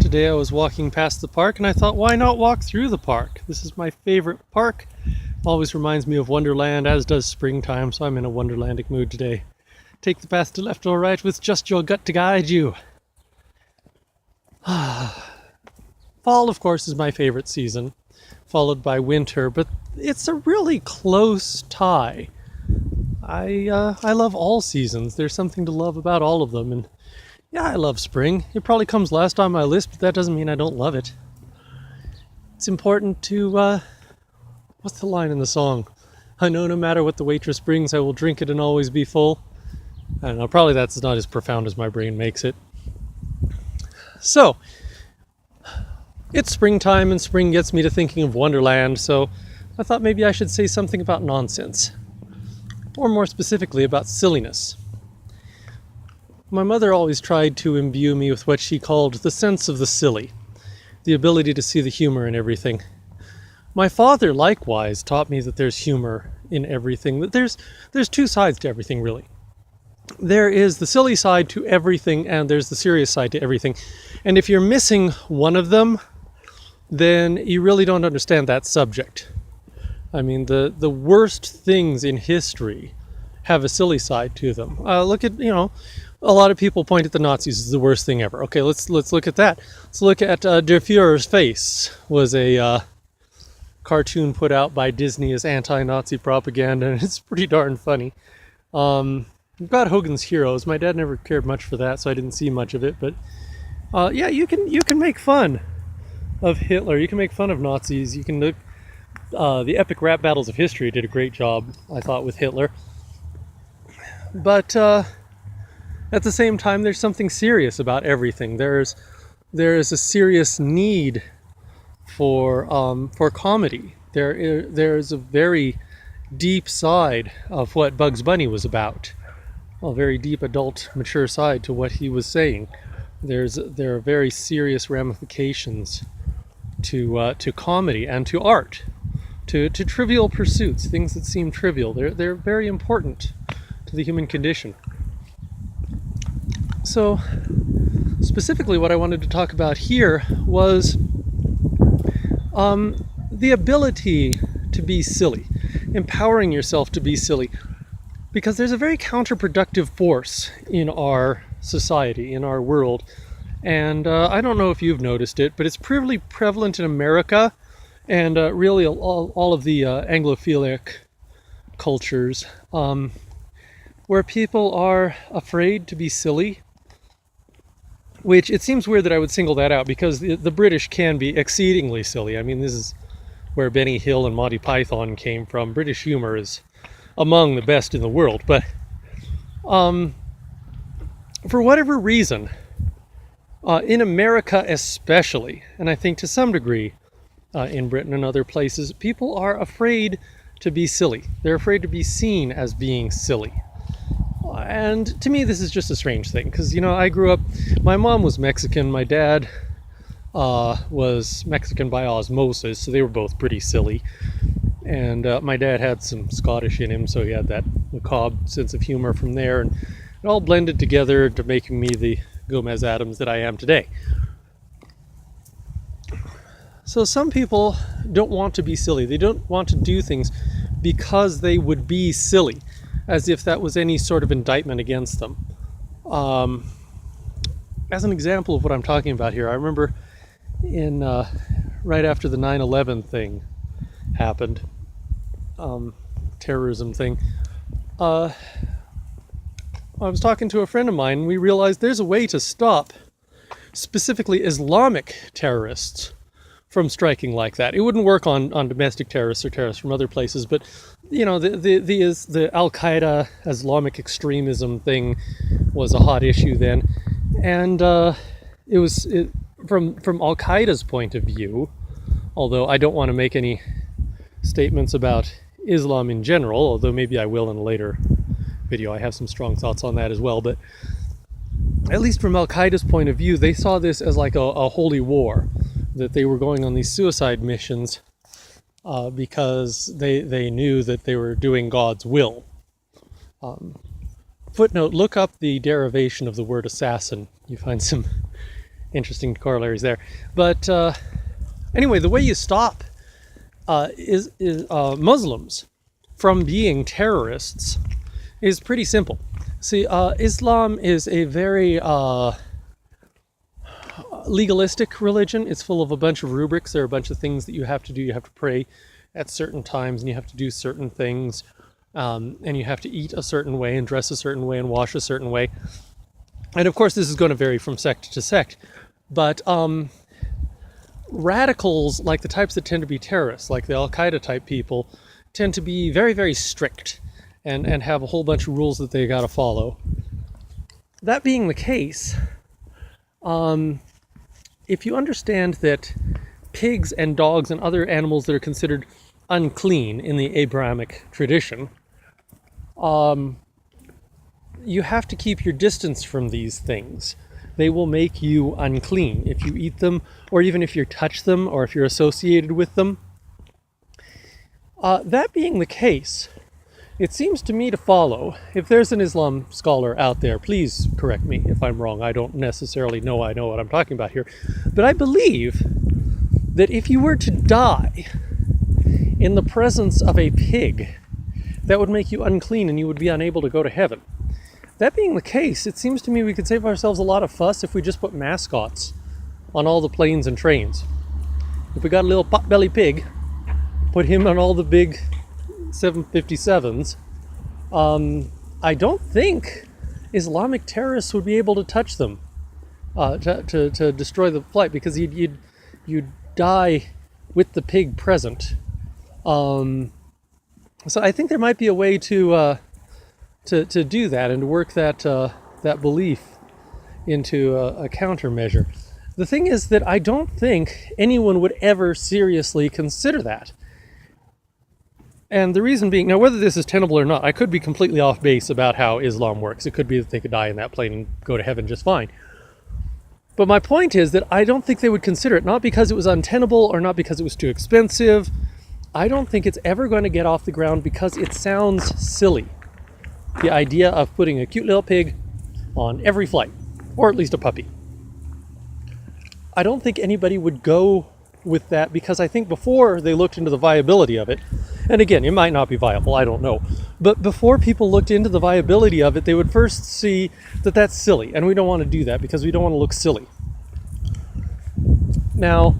Today I was walking past the park and I thought, why not walk through the park? This is my favorite park. Always reminds me of Wonderland, as does springtime, so I'm in a Wonderlandic mood today. Take the path to left or right with just your gut to guide you. Fall, of course, is my favorite season, followed by winter, but it's a really close tie. I love all seasons. There's something to love about all of them, and yeah, I love spring. It probably comes last on my list, but that doesn't mean I don't love it. It's important to, what's the line in the song? I know no matter what the waitress brings, I will drink it and always be full. I don't know, probably that's not as profound as my brain makes it. So, it's springtime and spring gets me to thinking of Wonderland, so I thought maybe I should say something about nonsense. Or more specifically, about silliness. My mother always tried to imbue me with what she called the sense of the silly, the ability to see the humor in everything. My father likewise taught me that there's humor in everything, that there's two sides to everything, really. There is the silly side to everything, and there's the serious side to everything. And if you're missing one of them, then you really don't understand that subject. I mean, the worst things in history have a silly side to them. Look at, a lot of people point at the Nazis as the worst thing ever. Okay, let's look at that. Let's look at Der Fuhrer's Face, was a cartoon put out by Disney as anti-Nazi propaganda, and it's pretty darn funny. We've got Hogan's Heroes. My dad never cared much for that, so I didn't see much of it. But yeah, you can make fun of Hitler. You can make fun of Nazis. You can look. The epic rap battles of history did a great job, I thought, with Hitler. But at the same time, there's something serious about everything. There is a serious need for comedy. There's a very deep side of what Bugs Bunny was about. A very deep, adult, mature side to what he was saying. There are very serious ramifications to comedy and to art, to trivial pursuits, things that seem trivial. They're very important to the human condition. So, specifically what I wanted to talk about here was the ability to be silly, empowering yourself to be silly, because there's a very counterproductive force in our society, in our world, and I don't know if you've noticed it, but it's pretty prevalent in America and really all of the Anglophilic cultures, where people are afraid to be silly, which it seems weird that I would single that out, because the British can be exceedingly silly. I mean, this is where Benny Hill and Monty Python came from. British humor is among the best in the world, but for whatever reason, in America especially, and I think to some degree in Britain and other places, people are afraid to be silly. They're afraid to be seen as being silly. And to me, this is just a strange thing, because, I grew up, my mom was Mexican, my dad was Mexican by osmosis, so they were both pretty silly. And my dad had some Scottish in him, so he had that macabre sense of humor from there, and it all blended together to making me the Gomez Addams that I am today. So some people don't want to be silly. They don't want to do things because they would be silly, as if that was any sort of indictment against them. As an example of what I'm talking about here, I remember in right after the 9/11 thing happened, terrorism thing, I was talking to a friend of mine, and we realized there's a way to stop specifically Islamic terrorists from striking like that. It wouldn't work on domestic terrorists or terrorists from other places, but the Al-Qaeda Islamic extremism thing was a hot issue then, and it was from Al-Qaeda's point of view. Although I don't want to make any statements about Islam in general, although maybe I will in a later video. I have some strong thoughts on that as well, but at least from Al-Qaeda's point of view, they saw this as like a holy war, that they were going on these suicide missions because they knew that they were doing God's will. Footnote, look up the derivation of the word assassin. You find some Interesting corollaries there. But anyway, the way you stop is Muslims from being terrorists is pretty simple. See, Islam is a very legalistic religion. It's full of a bunch of rubrics. There are a bunch of things that you have to do. You have to pray at certain times, and you have to do certain things, and you have to eat a certain way, and dress a certain way, and wash a certain way. And of course, this is going to vary from sect to sect. But radicals, like the types that tend to be terrorists, like the Al-Qaeda type people, tend to be very, very strict and have a whole bunch of rules that they got to follow. That being the case, if you understand that pigs and dogs and other animals that are considered unclean in the Abrahamic tradition, you have to keep your distance from these things. They will make you unclean if you eat them, or even if you touch them, or if you're associated with them. That being the case, it seems to me to follow, if there's an Islam scholar out there, please correct me if I'm wrong. I don't necessarily know I know what I'm talking about here. But I believe that if you were to die in the presence of a pig, that would make you unclean and you would be unable to go to heaven. That being the case, it seems to me we could save ourselves a lot of fuss if we just put mascots on all the planes and trains. If we got a little pot-belly pig, put him on all the big 757s, I don't think Islamic terrorists would be able to touch them to destroy the flight, because you'd die with the pig present. So I think there might be a way to do that and to work that belief into a countermeasure. The thing is that I don't think anyone would ever seriously consider that. And the reason being, now whether this is tenable or not, I could be completely off base about how Islam works. It could be that they could die in that plane and go to heaven just fine. But my point is that I don't think they would consider it, not because it was untenable or not because it was too expensive. I don't think it's ever going to get off the ground because it sounds silly. The idea of putting a cute little pig on every flight, or at least a puppy. I don't think anybody would go with that, because I think before they looked into the viability of it, and again, it might not be viable, I don't know, but before people looked into the viability of it, they would first see that that's silly, and we don't want to do that because we don't want to look silly. Now,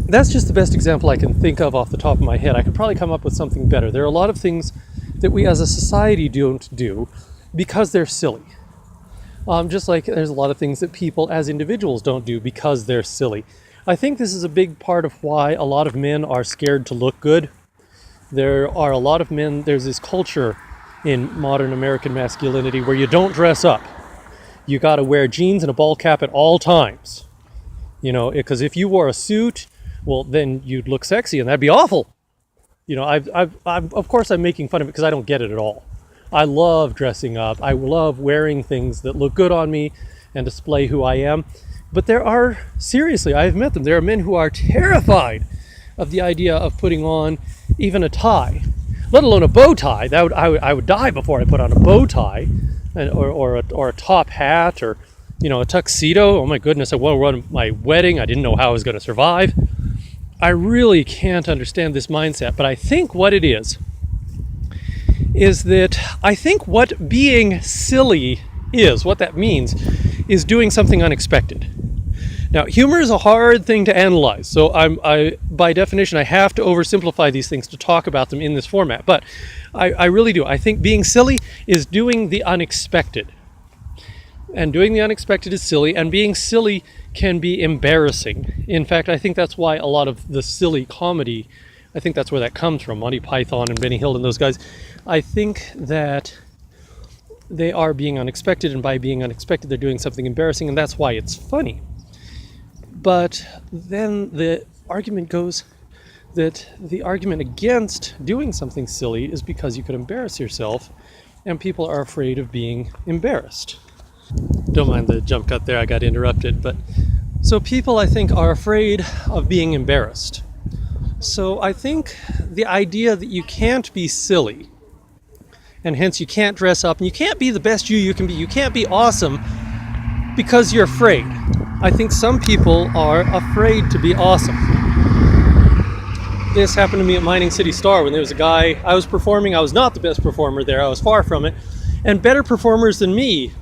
that's just the best example I can think of off the top of my head. I could probably come up with something better. There are a lot of things that we as a society don't do because they're silly. Just like there's a lot of things that people as individuals don't do because they're silly. I think this is a big part of why a lot of men are scared to look good. There are a lot of men, there's this culture in modern American masculinity where you don't dress up. You got to wear jeans and a ball cap at all times. You know, because if you wore a suit, well, then you'd look sexy, and that'd be awful. You know, I've of course I'm making fun of it because I don't get it at all. I love dressing up. I love wearing things that look good on me and display who I am. But there are, seriously, I've met them. There are men who are terrified of the idea of putting on even a tie, let alone a bow tie. I would die before I put on a bow tie, or a top hat, or a tuxedo. Oh my goodness! I want to run my wedding. I didn't know how I was going to survive. I really can't understand this mindset. But I think what it is that I think what being silly is, what that means, is doing something unexpected. Now, humor is a hard thing to analyze, so I by definition, I have to oversimplify these things to talk about them in this format, but I really do. I think being silly is doing the unexpected, and doing the unexpected is silly, and being silly can be embarrassing. In fact, I think that's why a lot of the silly comedy, I think that's where that comes from, Monty Python and Benny Hill and those guys. I think that they are being unexpected, and by being unexpected, they're doing something embarrassing, and that's why it's funny. But then the argument goes that the argument against doing something silly is because you could embarrass yourself, and people are afraid of being embarrassed. Don't mind the jump cut there, I got interrupted. But so people, I think, are afraid of being embarrassed. So I think the idea that you can't be silly, and hence you can't dress up, and you can't be the best you can be, you can't be awesome because you're afraid. I think some people are afraid to be awesome. This happened to me at Mining City Star when there was a guy, I was performing, I was not the best performer there, I was far from it, and better performers than me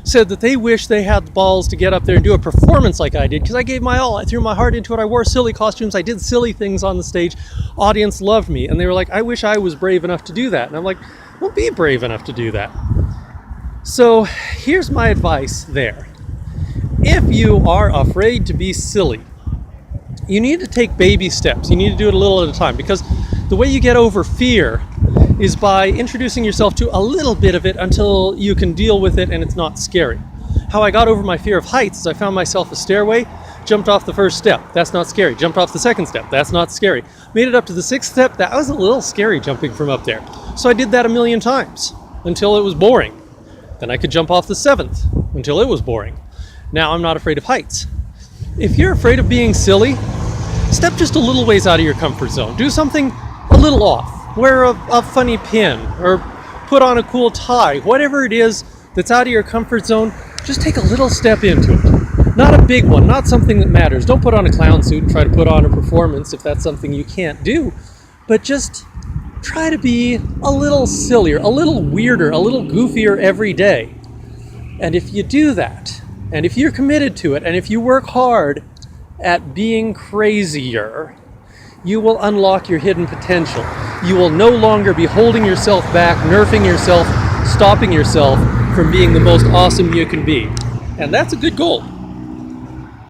said that they wish they had the balls to get up there and do a performance like I did, because I gave my all, I threw my heart into it, I wore silly costumes, I did silly things on the stage, audience loved me, and they were like, I wish I was brave enough to do that. And I'm like, well, be brave enough to do that. So here's my advice there. If you are afraid to be silly, you need to take baby steps. You need to do it a little at a time, because the way you get over fear is by introducing yourself to a little bit of it until you can deal with it and it's not scary. How I got over my fear of heights is I found myself a stairway, jumped off the first step, that's not scary. Jumped off the second step, that's not scary. Made it up to the sixth step, that was a little scary jumping from up there. So I did that a million times until it was boring. Then I could jump off the seventh until it was boring. Now I'm not afraid of heights. If you're afraid of being silly, step just a little ways out of your comfort zone. Do something a little off. Wear a funny pin or put on a cool tie. Whatever it is that's out of your comfort zone, just take a little step into it. Not a big one, not something that matters. Don't put on a clown suit and try to put on a performance if that's something you can't do. But just try to be a little sillier, a little weirder, a little goofier every day. And if you do that, and if you're committed to it, and if you work hard at being crazier, you will unlock your hidden potential. You will no longer be holding yourself back, nerfing yourself, stopping yourself from being the most awesome you can be. And that's a good goal.